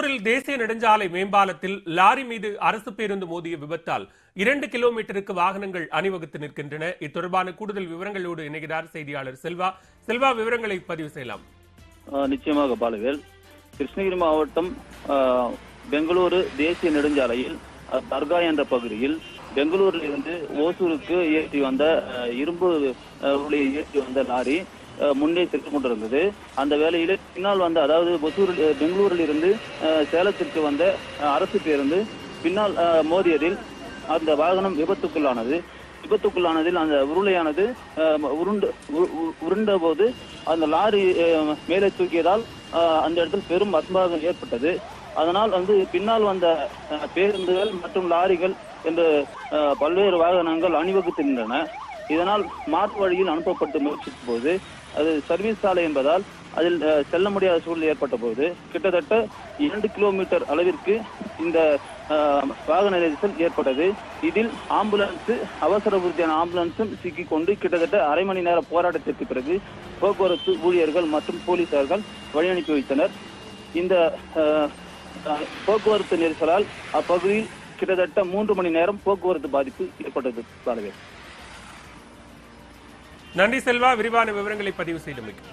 ஓசூரில் தேசிய நெடுஞ்சாலை மேம்பாலத்தில் லாரி மீது அரசு பேருந்து மோதிய விபத்தால் 2 கிலோமீட்டருக்கு வாகனங்கள் அணிவகுத்து நிற்கின்றன. இத்தொடர்பான கூடுதல் விவரங்களோடு இணைகிறார் செய்தியாளர் செல்வா. செல்வா, விவரங்களை பதிவு செய்யலாம். நிச்சயமாக பாலவேல். கிருஷ்ணகிரி மாவட்டம் பெங்களூரு தேசிய நெடுஞ்சாலையில் தர்கா என்ற பகுதியில் பெங்களூரில் இருந்து ஓசூருக்கு ஏற்றி வந்த இரும்பு ஏற்றி வந்த லாரி முன்னே சென்று கொண்டிருந்தது. அந்த வேளையில் பின்னால் வந்த, அதாவது பெங்களூரில் இருந்து சேலத்திற்கு வந்த அரசு பேருந்து பின்னால் மோதியதில் அந்த வாகனம் விபத்துக்குள்ளானதில் அந்த உருளையானது உருண்ட போது அந்த லாரி மேலே தூக்கியதால் அந்த இடத்தில் பெரும் அசம்பாவிதம் ஏற்பட்டது. அதனால் பின்னால் வந்த பேருந்துகள் மற்றும் லாரிகள் என்று பல்வேறு வாகனங்கள் அணிவகுத்து நின்றன. இதனால் மாற்று வழியில் அனுப்பப்பட்டு முயற்சித்த போது, அது சர்வீஸ் சாலை என்பதால் அதில் செல்ல முடியாத சூழல் ஏற்பட்ட போது கிட்டத்தட்ட 2 கிலோமீட்டர் அளவிற்கு இந்த வாகன நெரிசல் ஏற்பட்டது. இதில் அவசர உறுதியான ஆம்புலன்ஸும் சிக்கிக்கொண்டு கிட்டத்தட்ட அரை மணி நேர போராட்டத்திற்கு பிறகு போக்குவரத்து ஊழியர்கள் மற்றும் போலீசார்கள் வழி அனுப்பி வைத்தனர். இந்த போக்குவரத்து நெரிசலால் அப்பகுதியில் கிட்டத்தட்ட 3 மணி நேரம் போக்குவரத்து பாதிப்பு ஏற்பட்டது. பாலவே, நன்றி செல்வா, விரிவான விவரங்களை பதிவு செய்தமைக்கு.